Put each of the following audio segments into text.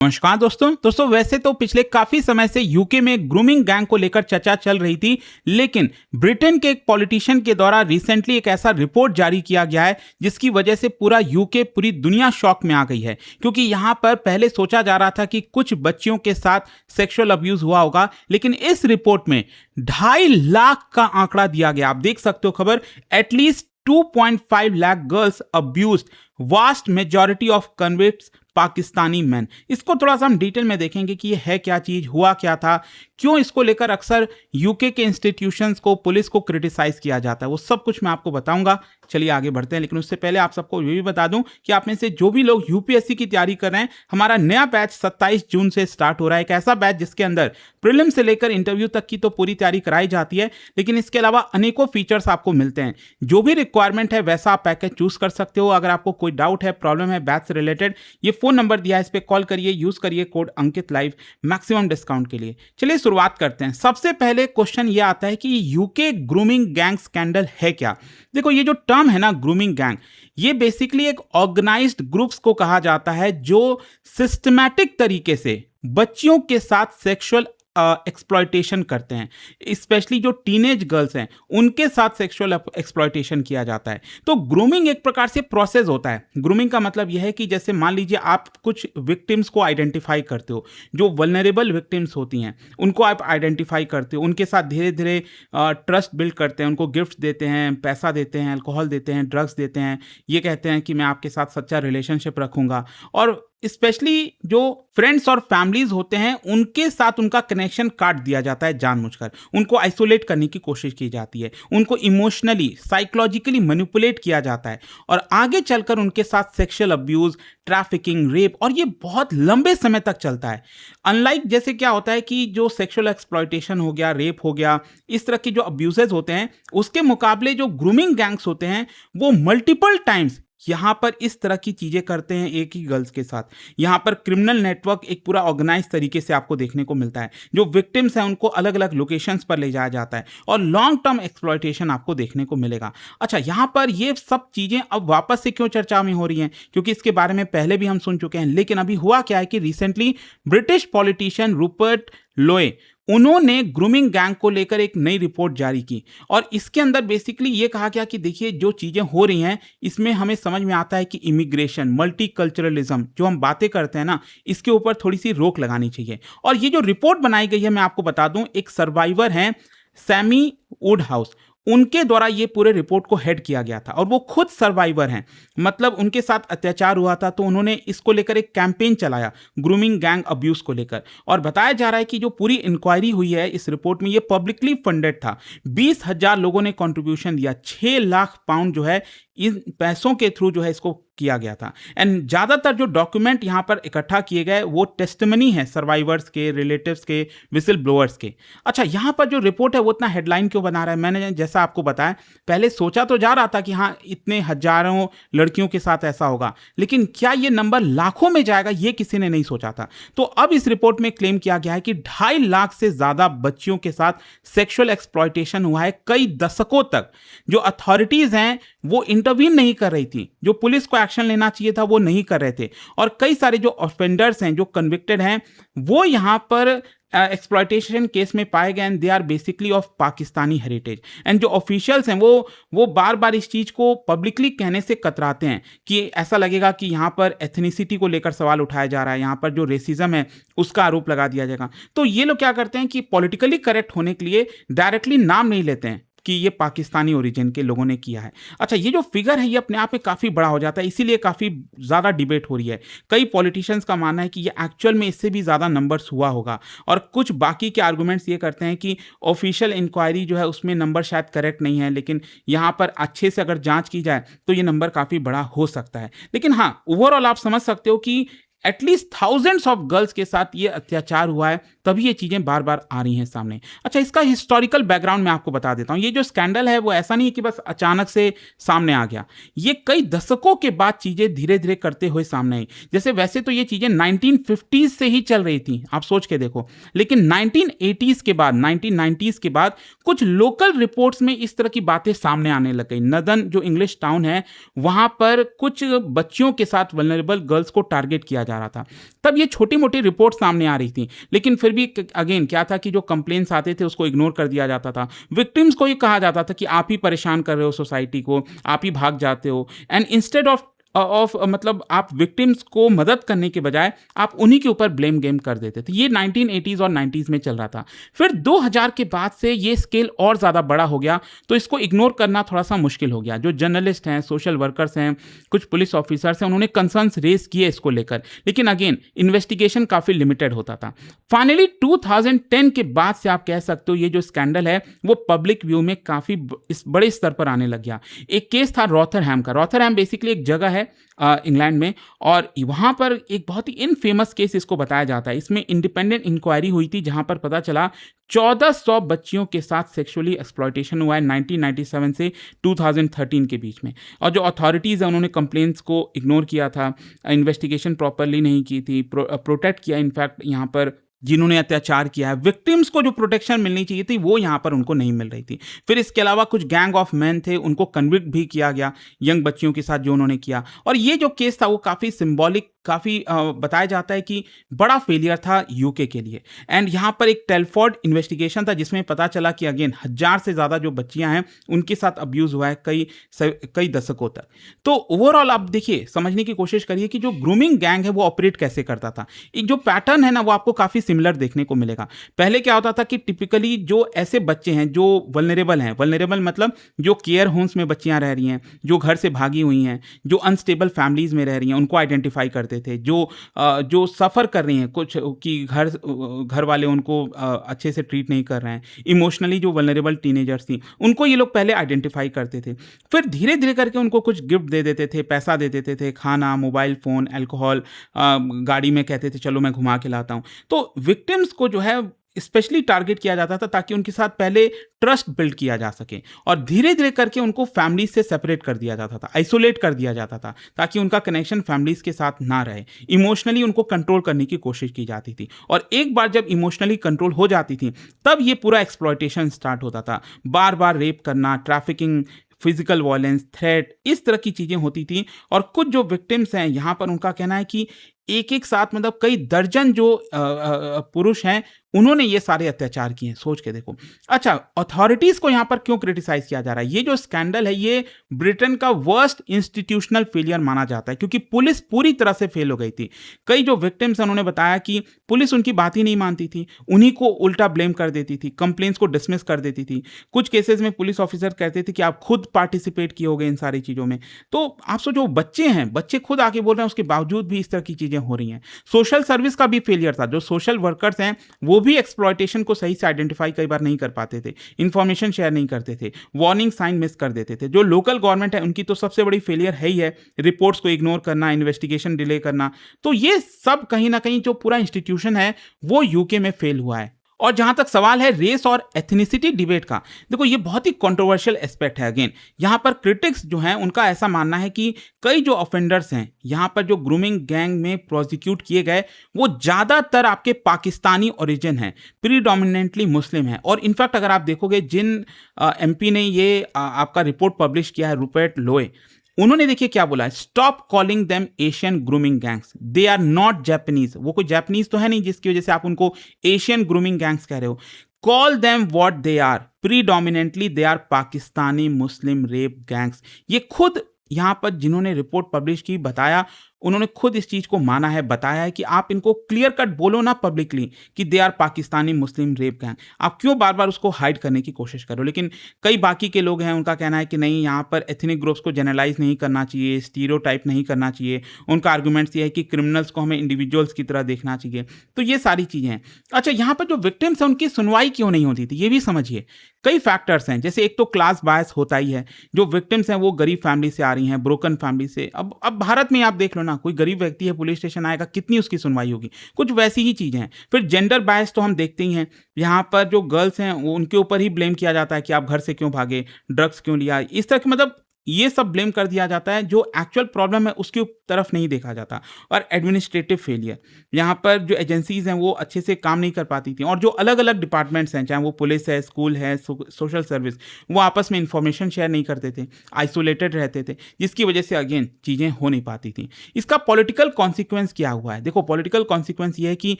नमस्कार दोस्तों वैसे तो पिछले काफी समय से यूके में ग्रूमिंग गैंग को लेकर चर्चा चल रही थी, लेकिन ब्रिटेन के एक पॉलिटिशियन के द्वारा रिसेंटली एक ऐसा रिपोर्ट जारी किया गया है जिसकी वजह से पूरा यूके, पूरी दुनिया शॉक में आ गई है। क्योंकि यहाँ पर पहले सोचा जा रहा था कि कुछ बच्चियों के साथ सेक्सुअल अब्यूज हुआ होगा, लेकिन इस रिपोर्ट में 2.5 लाख का आंकड़ा दिया गया। आप देख सकते हो खबर, at least 2.5 lakh girls abused, vast majority of convicts Pakistani man. इसको थोड़ा सा हम डिटेल में देखेंगे कि ये है क्या चीज, हुआ क्या था, क्यों इसको लेकर अक्सर यूके के इंस्टीट्यूशंस को, पुलिस को क्रिटिसाइज किया जाता है, वो सब कुछ मैं आपको बताऊंगा। चलिए आगे बढ़ते हैं, लेकिन उससे पहले आप सबको ये भी बता दूं कि आप में से जो भी लोग यूपीएससी की तैयारी कर रहे हैं, हमारा नया बैच 27 जून से स्टार्ट हो रहा है। एक ऐसा बैच जिसके अंदर प्रीलिम से लेकर इंटरव्यू तक की तो पूरी तैयारी कराई जाती है, लेकिन इसके अलावा अनेकों फीचर्स आपको मिलते हैं। जो भी रिक्वायरमेंट है वैसा आप पैकेज चूज कर सकते हो। अगर आपको कोई डाउट है, प्रॉब्लम है बैच से रिलेटेड, ये फोन नंबर दिया है, इस पर कॉल करिए, यूज करिए कोड अंकित लाइव मैक्सिमम डिस्काउंट के लिए। चलिए शुरुआत करते हैं। सबसे पहले क्वेश्चन ये आता है कि यूके ग्रूमिंग गैंग स्कैंडल है क्या। देखो, ये जो टर्म है ना ग्रूमिंग गैंग, ये बेसिकली एक ऑर्गेनाइज्ड ग्रुप्स को कहा जाता है जो सिस्टमैटिक तरीके से बच्चियों के साथ सेक्सुअल एक्सप्लॉयटेशन करते हैं। स्पेशली जो टीनेज गर्ल्स हैं उनके साथ सेक्सुअल एक्सप्लॉयटेशन किया जाता है। तो ग्रूमिंग एक प्रकार से प्रोसेस होता है। ग्रूमिंग का मतलब यह है कि जैसे मान लीजिए आप कुछ विक्टिम्स को आइडेंटिफाई करते हो, जो वल्नरेबल विक्टिम्स होती हैं उनको आप आइडेंटिफाई करते हो, उनके साथ धीरे धीरे ट्रस्ट बिल्ड करते हैं, उनको गिफ्ट देते हैं, पैसा देते हैं, अल्कोहल देते हैं, ड्रग्स देते हैं, ये कहते हैं कि मैं आपके साथ सच्चा रिलेशनशिप रखूंगा। और स्पेशली जो फ्रेंड्स और फैमिलीज होते हैं उनके साथ उनका कनेक्शन काट दिया जाता है जानबूझकर, उनको आइसोलेट करने की कोशिश की जाती है, उनको इमोशनली, साइकोलॉजिकली मैनिपुलेट किया जाता है और आगे चलकर उनके साथ सेक्सुअल अब्यूज, ट्रैफिकिंग, रेप, और ये बहुत लंबे समय तक चलता है। अनलाइक जैसे क्या होता है कि जो सेक्सुअल एक्सप्लॉयटेशन हो गया, रेप हो गया, इस तरह की जो अब्यूजेस होते हैं, उसके मुकाबले जो ग्रूमिंग गैंग्स होते हैं वो मल्टीपल टाइम्स यहां पर इस तरह की चीजें करते हैं एक ही गर्ल्स के साथ। यहां पर क्रिमिनल नेटवर्क एक पूरा ऑर्गेनाइज तरीके से आपको देखने को मिलता है। जो विक्टिम्स हैं उनको अलग अलग लोकेशंस पर ले जाया जाता है और लॉन्ग टर्म एक्सप्लॉयटेशन आपको देखने को मिलेगा। अच्छा, यहां पर ये सब चीजें अब वापस से क्यों चर्चा में हो रही हैं? क्योंकि इसके बारे में पहले भी हम सुन चुके हैं, लेकिन अभी हुआ क्या है कि रिसेंटली ब्रिटिश पॉलिटिशियन रूपर्ट लोए, उन्होंने ग्रूमिंग गैंग को लेकर एक नई रिपोर्ट जारी की और इसके अंदर बेसिकली ये कहा गया कि देखिए जो चीजें हो रही हैं इसमें हमें समझ में आता है कि इमिग्रेशन, मल्टीकल्चरलिज्म जो हम बातें करते हैं ना, इसके ऊपर थोड़ी सी रोक लगानी चाहिए। और ये जो रिपोर्ट बनाई गई है, मैं आपको बता दूं, एक सर्वाइवर हैं सैमी वुडहाउस, उनके द्वारा ये पूरे रिपोर्ट को हेड किया गया था और वो खुद सर्वाइवर हैं। मतलब उनके साथ अत्याचार हुआ था तो उन्होंने इसको लेकर एक कैंपेन चलाया ग्रूमिंग गैंग अब्यूज को लेकर। और बताया जा रहा है कि जो पूरी इंक्वायरी हुई है इस रिपोर्ट में, ये पब्लिकली फंडेड था। 20,000 लोगों ने कंट्रीब्यूशन दिया, 6 लाख पाउंड जो है इन पैसों के थ्रू जो है इसको किया गया था। एंड ज्यादातर जो डॉक्यूमेंट यहां पर इकट्ठा किए गए वो टेस्टिमनी है सर्वाइवर्स के, रिलेटिव्स के, विसिल ब्लोअर्स के। अच्छा, यहां पर जो रिपोर्ट है वो इतना हेडलाइन क्यों बना रहा है? मैंने जैसा आपको बताया, पहले सोचा तो जा रहा था कि हाँ इतने हजारों लड़कियों के साथ ऐसा होगा, लेकिन क्या ये नंबर लाखों में जाएगा ये किसी ने नहीं सोचा था। तो अब इस रिपोर्ट में क्लेम किया गया है कि 2.5 लाख से ज्यादा बच्चियों के साथ सेक्सुअल एक्सप्लॉयटेशन हुआ है कई दशकों तक। जो अथॉरिटीज हैं वो इंटरवीन नहीं कर रही थी, जो पुलिस को एक्शन लेना चाहिए था वो नहीं कर रहे थे, और कई सारे जो ऑफेंडर्स हैं, जो कन्विक्टेड हैं, वो यहां पर एक्सप्लॉयटेशन केस में पाए गए, and they are basically of Pakistani heritage. And जो ऑफिशियल्स हैं वो बार बार इस चीज को पब्लिकली कहने से कतराते हैं कि ऐसा लगेगा कि यहाँ पर एथनिसिटी को लेकर सवाल उठाया जा रहा है, यहाँ पर जो रेसिज्म है उसका आरोप लगा दिया जाएगा। तो ये लोग क्या करते हैं कि पॉलिटिकली करेक्ट होने के लिए डायरेक्टली नाम नहीं लेते हैं कि ये पाकिस्तानी ओरिजिन के लोगों ने किया है। अच्छा, ये जो फिगर है ये अपने आप में काफ़ी बड़ा हो जाता है, इसीलिए काफ़ी ज़्यादा डिबेट हो रही है। कई पॉलिटिशियंस का मानना है कि ये एक्चुअल में इससे भी ज़्यादा नंबर्स हुआ होगा, और कुछ बाकी के आर्गूमेंट्स ये करते हैं कि ऑफिशियल इंक्वायरी जो है उसमें नंबर शायद करेक्ट नहीं है, लेकिन यहाँ पर अच्छे से अगर जाँच की जाए तो ये नंबर काफ़ी बड़ा हो सकता है। लेकिन हाँ, ओवरऑल आप समझ सकते हो कि एटलीस्ट थाउजेंड्स ऑफ गर्ल्स के साथ ये अत्याचार हुआ है, तभी ये चीजें बार बार आ रही हैं सामने। अच्छा, इसका हिस्टोरिकल बैकग्राउंड मैं आपको बता देता हूं। ये जो स्कैंडल है वो ऐसा नहीं है कि बस अचानक से सामने आ गया, ये कई दशकों के बाद चीजें धीरे धीरे करते हुए सामने आई। जैसे वैसे तो ये चीजें 1950s से ही चल रही थी, आप सोच के देखो, लेकिन 1980s के बाद, 1990s के बाद कुछ लोकल रिपोर्ट्स में इस तरह की बातें सामने आने लग गई। नदन जो इंग्लिश टाउन है वहां पर कुछ बच्चियों के साथ वल्नरेबल गर्ल्स को टारगेट किया जा रहा था। तब ये छोटी-मोटी रिपोर्ट सामने आ रही थी, लेकिन फिर भी अगेन क्या था कि जो कंप्लेंट्स आते थे उसको इग्नोर कर दिया जाता था। विक्टिम्स को ये कहा जाता था कि आप ही परेशान कर रहे हो सोसाइटी को, आप ही भाग जाते हो एंड इंस्टेड ऑफ मतलब आप विक्टिम्स को मदद करने के बजाय आप उन्हीं के ऊपर ब्लेम गेम कर देते थे। ये 1980s और 90s में चल रहा था। फिर 2000 के बाद से ये स्केल और ज़्यादा बड़ा हो गया, तो इसको इग्नोर करना थोड़ा-सा मुश्किल हो गया। जो जर्नलिस्ट हैं, सोशल वर्कर्स हैं, कुछ पुलिस ऑफिसर्स हैं, उन्होंने कंसर्न्स रेज़ किए इसको लेकर, लेकिन अगेन इन्वेस्टिगेशन काफ़ी लिमिटेड होता था। फाइनली 2010 के बाद से आप कह सकते हो ये जो स्कैंडल है, वो पब्लिक व्यू में काफ़ी बड़े स्तर पर आने लग गया। एक केस था रॉथरहैम का। रॉथरहैम बेसिकली एक जगह है इंग्लैंड में, और वहाँ पर एक बहुत ही इनफेमस केस इसको बताया जाता है। इसमें इंडिपेंडेंट इंक्वायरी हुई थी, जहाँ पर पता चला 1400 बच्चियों के साथ सेक्सुअली एक्सप्लॉयटेशन हुआ है 1997 से 2013 के बीच में। और जो अथॉरिटीज़ हैं उन्होंने कंप्लेंट्स को इग्नोर किया था, इन्वेस्टिगेशन प्रॉपरली नहीं की थी, प्रोटेक्ट किया इनफैक्ट यहाँ पर जिन्होंने अत्याचार किया है। विक्टिम्स को जो प्रोटेक्शन मिलनी चाहिए थी वो यहाँ पर उनको नहीं मिल रही थी। फिर इसके अलावा कुछ गैंग ऑफ मैन थे, उनको कन्विक्ट भी किया गया यंग बच्चियों के साथ जो उन्होंने किया। और ये जो केस था वो काफ़ी सिंबॉलिक, काफ़ी बताया जाता है कि बड़ा फेलियर था यूके के लिए। एंड यहाँ पर एक टेलफोर्ड इन्वेस्टिगेशन था जिसमें पता चला कि अगेन 1000 से ज़्यादा जो बच्चियाँ हैं उनके साथ अब्यूज़ हुआ है कई दशकों तक। तो ओवरऑल आप देखिए, समझने की कोशिश करिए कि जो ग्रूमिंग गैंग है वो ऑपरेट कैसे करता था। एक जो पैटर्न है ना, वो आपको काफ़ी सिमिलर देखने को मिलेगा। पहले क्या होता था कि टिपिकली जो ऐसे बच्चे हैं जो वल्नरेबल हैं, वल्नरेबल मतलब जो केयर होम्स में बच्चियाँ रह रही हैं, जो घर से भागी हुई हैं, जो अनस्टेबल फैमिलीज़ में रह रही हैं, उनको आइडेंटिफाई करते थे। जो सफ़र कर रही हैं कुछ कि घर वाले उनको अच्छे से ट्रीट नहीं कर रहे हैं, इमोशनली जो वल्नरेबल टीनेजर्स थी, उनको ये लोग पहले आइडेंटिफाई करते थे। फिर धीरे धीरे करके उनको कुछ गिफ्ट दे देते थे, पैसा दे देते थे, खाना, मोबाइल फ़ोन, अल्कोहल, गाड़ी में कहते थे चलो मैं घुमा के लाता हूँ। तो विक्टिम्स को जो है स्पेशली टारगेट किया जाता था ताकि उनके साथ पहले ट्रस्ट बिल्ड किया जा सके, और धीरे धीरे करके उनको फैमिलीज से सेपरेट कर दिया जाता था, आइसोलेट कर दिया जाता था, ताकि उनका कनेक्शन फैमिलीज के साथ ना रहे। इमोशनली उनको कंट्रोल करने की कोशिश की जाती थी, और एक बार जब इमोशनली कंट्रोल हो जाती थी तब ये पूरा एक्सप्लॉयटेशन स्टार्ट होता था। बार बार रेप करना, ट्रैफिकिंग, फिजिकल वायलेंस, थ्रेट, इस तरह की चीज़ें होती थी। और कुछ जो विक्टिम्स हैं यहाँ पर उनका कहना है कि एक साथ मतलब कई दर्जन जो पुरुष हैं उन्होंने ये सारे अत्याचार किए हैं। सोच के देखो। अच्छा, अथॉरिटीज को यहाँ पर क्यों क्रिटिसाइज किया जा रहा है? ये जो स्कैंडल है ये ब्रिटेन का वर्स्ट इंस्टीट्यूशनल फेलियर माना जाता है, क्योंकि पुलिस पूरी तरह से फेल हो गई थी। कई जो विक्टिम्स हैं उन्होंने बताया कि पुलिस उनकी बात ही नहीं मानती थी, उन्हीं को उल्टा ब्लेम कर देती थी, कंप्लेंट्स को डिसमिस कर देती थी। कुछ केसेस में पुलिस ऑफिसर कहते थे कि आप खुद पार्टिसिपेट किए होगे इन सारी चीज़ों में। तो आप सोचो, बच्चे हैं, बच्चे खुद आके बोल रहे हैं, उसके बावजूद भी इस तरह की चीज़ें हो रही हैं। सोशल सर्विस का भी फेलियर था। जो सोशल वर्कर्स हैं वो भी एक्सप्लॉयटेशन को सही से आइडेंटिफाई कई बार नहीं कर पाते थे, इंफॉर्मेशन शेयर नहीं करते थे, वार्निंग साइन मिस कर देते थे। जो लोकल गवर्नमेंट है उनकी तो सबसे बड़ी फेलियर है ही है, रिपोर्ट्स को इग्नोर करना, इन्वेस्टिगेशन डिले करना। तो ये सब कहीं ना कहीं जो पूरा इंस्टीट्यूशन है वो यूके में फेल हुआ है। और जहां तक सवाल है रेस और एथनिसिटी डिबेट का, देखो ये बहुत ही कंट्रोवर्शियल एस्पेक्ट है। अगेन यहां पर क्रिटिक्स जो हैं उनका ऐसा मानना है कि कई जो ऑफेंडर्स हैं यहां पर जो ग्रूमिंग गैंग में प्रोसिक्यूट किए गए वो ज़्यादातर आपके पाकिस्तानी ओरिजिन हैं, प्रीडोमिनेंटली मुस्लिम हैं। और इनफैक्ट अगर आप देखोगे जिन एमपी ने ये आपका रिपोर्ट पब्लिश किया है, रूपर्ट लोए, उन्होंने देखिए क्या बोला है, stop calling them Asian grooming gangs, they are not Japanese. वो कोई जापानीज तो है नहीं जिसकी वजह से आप उनको एशियन ग्रूमिंग गैंग्स कह रहे हो। Call them what they are, predominantly they are Pakistani Muslim rape gangs. ये खुद यहाँ पर जिन्होंने रिपोर्ट पब्लिश की बताया, उन्होंने खुद इस चीज़ को माना है, बताया है कि आप इनको क्लियर कट बोलो ना पब्लिकली कि they are Pakistani Muslim rape gang. आप क्यों बार बार उसको हाइड करने की कोशिश करो? लेकिन कई बाकी के लोग हैं, उनका कहना है कि नहीं, यहाँ पर एथनिक ग्रुप्स को जनरलाइज नहीं करना चाहिए, स्टीरियोटाइप नहीं करना चाहिए। उनका आर्गूमेंट्स ये है कि क्रिमिनल्स को हमें इंडिविजुअल्स की तरह देखना चाहिए। तो ये सारी चीज़ें हैं। अच्छा, यहाँ पर जो विक्टिम्स हैं उनकी सुनवाई क्यों नहीं होती थी, ये भी समझिए। कई फैक्टर्स हैं, जैसे एक तो क्लास बायस होता ही है। जो विक्टिम्स हैं वो गरीब फैमिली से आ रही हैं, ब्रोकन फैमिली से। अब भारत में आप देख लो ना, कोई गरीब व्यक्ति है, पुलिस स्टेशन आएगा, कितनी उसकी सुनवाई होगी? कुछ वैसी ही चीज़ें हैं। फिर जेंडर बायस तो हम देखते ही हैं। यहाँ पर जो गर्ल्स हैं वो उनके ऊपर ही ब्लेम किया जाता है कि आप घर से क्यों भागे, ड्रग्स क्यों लिया, इस तरह की मतलब ये सब ब्लेम कर दिया जाता है, जो एक्चुअल प्रॉब्लम है उसकी तरफ नहीं देखा जाता। और एडमिनिस्ट्रेटिव फेलियर, यहाँ पर जो एजेंसीज हैं वो अच्छे से काम नहीं कर पाती थी, और जो अलग अलग डिपार्टमेंट्स हैं, चाहे वो पुलिस है, स्कूल है, सोशल सर्विस, वो आपस में इंफॉर्मेशन शेयर नहीं करते थे, आइसोलेटेड रहते थे, जिसकी वजह से अगेन चीज़ें हो नहीं पाती थी। इसका पॉलिटिकल कॉन्सिक्वेंस क्या हुआ है? देखो, पॉलिटिकल कॉन्सिक्वेंस ये है कि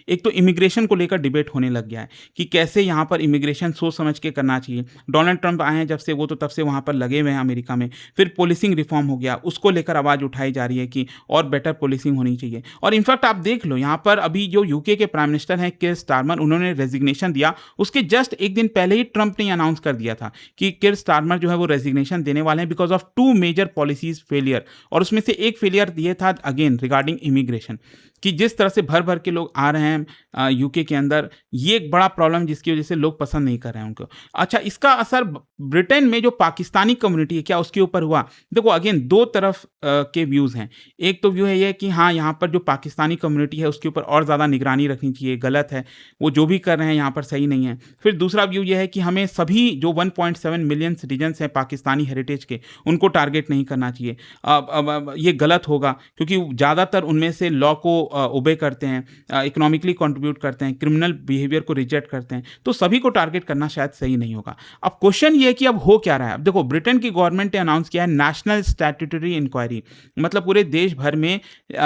एक तो इमिग्रेशन को लेकर डिबेट होने लग गया है कि कैसे यहाँ पर इमिग्रेशन सोच समझ के करना चाहिए। डोनाल्ड ट्रंप आए हैं जब से, वो तो तब से वहाँ पर लगे हुए हैं अमेरिका में। फिर पुलिसिंग रिफॉर्म हो गया, उसको लेकर आवाज़ उठाई जा रही है कि और बेटर पुलिसिंग होनी चाहिए। और इनफैक्ट आप देख लो, यहाँ पर अभी जो यूके के प्राइम मिनिस्टर हैं किर स्टारमर, उन्होंने रेजिग्नेशन दिया। उसके जस्ट एक दिन पहले ही ट्रंप ने अनाउंस कर दिया था कि किर स्टारमर जो है वो रेजिग्नेशन देने वाले हैं because of 2 major policies failure. और उसमें से एक फेलियर ये था अगेन रिगार्डिंग इमिग्रेशन, कि जिस तरह से भर भर के लोग आ रहे हैं यूके के अंदर, ये एक बड़ा प्रॉब्लम जिसकी वजह से लोग पसंद नहीं कर रहे हैं उनको। अच्छा, इसका असर ब्रिटेन में जो पाकिस्तानी कम्युनिटी है, क्या उसके ऊपर हुआ? देखो, अगेन 2 तरफ के व्यूज़ हैं। एक तो व्यू है ये कि हाँ, यहाँ पर जो पाकिस्तानी कम्युनिटी है उसके ऊपर और ज़्यादा निगरानी रखनी चाहिए, गलत है, वो जो भी कर रहे हैं यहाँ पर सही नहीं है। फिर दूसरा व्यू ये है कि हमें सभी जो 1.7 मिलियन सिटीजन्स हैं पाकिस्तानी हेरिटेज के, उनको टारगेट नहीं करना चाहिए। अब ये गलत होगा, क्योंकि ज़्यादातर उनमें से लॉ को ओबे करते हैं, इकोनॉमिकली कंट्रीब्यूट करते हैं, क्रिमिनल बिहेवियर को रिजेक्ट करते हैं, तो सभी को टारगेट करना शायद सही नहीं होगा। अब क्वेश्चन ये है कि अब हो क्या रहा है? अब देखो, ब्रिटेन की गवर्नमेंट ने अनाउंस किया है नेशनल स्टैट्यूटरी इंक्वायरी, मतलब पूरे देश भर में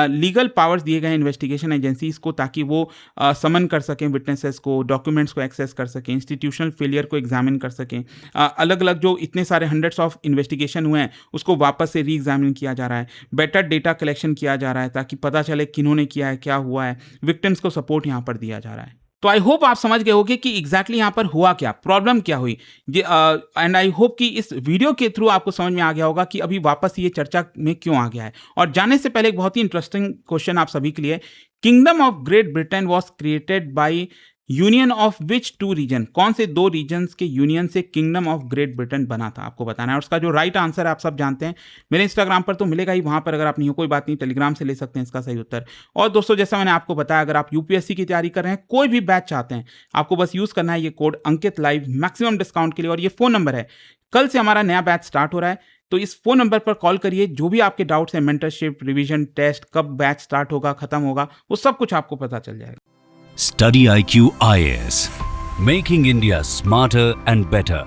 लीगल पावर्स दिए गए इन्वेस्टिगेशन एजेंसीज को, ताकि वो समन कर सकें विटनेसेस को, डॉक्यूमेंट्स को एक्सेस कर सकें, इंस्टीट्यूशनल फेलियर को एग्जामिन कर सकें। अलग अलग जो इतने सारे हंड्रेड्स ऑफ इन्वेस्टिगेशन हुए हैं उसको वापस से री एग्जामिन किया जा रहा है, बेटर डेटा कलेक्शन किया जा रहा है ताकि पता चले किन्होंने किया है, क्या हुआ है, विक्टिम्स को सपोर्ट यहाँ पर दिया जा रहा है। तो आई होप आप समझ गए होंगे कि एग्जैक्टली यहाँ पर हुआ क्या, प्रॉब्लम क्या हुई। एंड आई होप कि इस वीडियो के थ्रू आपको समझ में आ गया होगा कि अभी वापस ये चर्चा में क्यों आ गया है। और जाने से पहले एक बहुत ही इंटरेस्टिंग क्वेश्चन आप सभी के लिए, kingdom of Great Britain was created by union of which 2 region? कौन से 2 रीजन्स के यूनियन से किंगडम ऑफ ग्रेट ब्रिटेन बना था, आपको बताना है। और उसका जो राइट आंसर है आप सब जानते हैं, मेरे इंस्टाग्राम पर तो मिलेगा ही, वहां पर अगर आप नहीं हो कोई बात नहीं, टेलीग्राम से ले सकते हैं इसका सही उत्तर। और दोस्तों, जैसा मैंने आपको बताया, अगर आप यूपीएससी की तैयारी कर रहे हैं, कोई भी बैच चाहते हैं, आपको बस यूज करना है ये कोड अंकित लाइव, मैक्सिमम डिस्काउंट के लिए। और ये फोन नंबर है, कल से हमारा नया बैच स्टार्ट हो रहा है, तो इस फोन नंबर पर कॉल करिए। जो भी आपके डाउट्स हैं, मेंटरशिप, रिवीजन, टेस्ट, कब बैच स्टार्ट होगा, खत्म होगा, वो सब कुछ आपको पता चल जाएगा। Study IQ IAS, making India smarter and better.